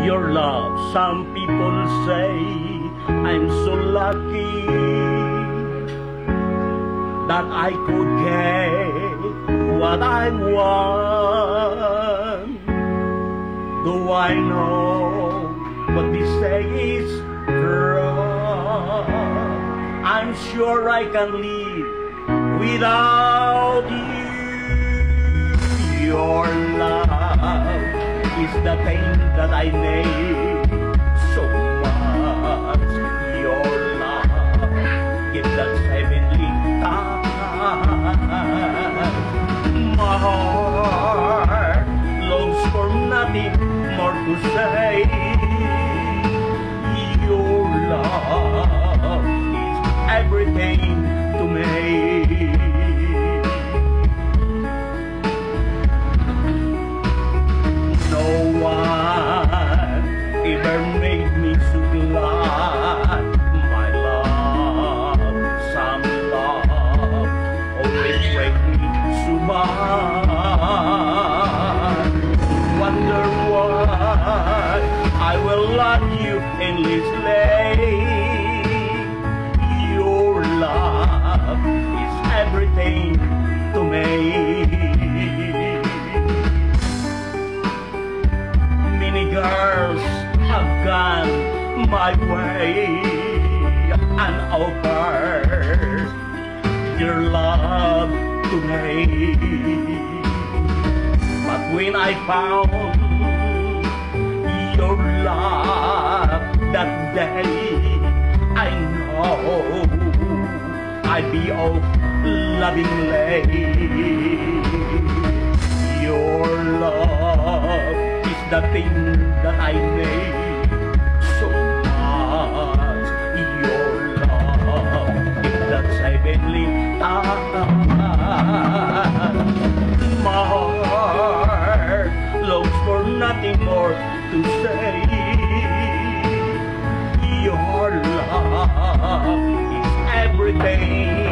your love. Some people say I'm so lucky that I could get what I want. Though I know what they say is wrong, I'm sure I can live without you. Your love is the thing that I need so much. Your love is that heavenly touch. My heart longs for nothing more to say. Your love is everything to me. No one ever made me so glad. My love, some love always makes me so bad. Wonder why I will love you endlessly. Your love is everything to me. Many girls have gone my way and offered their love to me. But when I found your love that day, I know I'd be off lovingly. Your love is the thing that I need so much. Your love is that heavenly touch. My heart longs for nothing more to say. Your love is everything.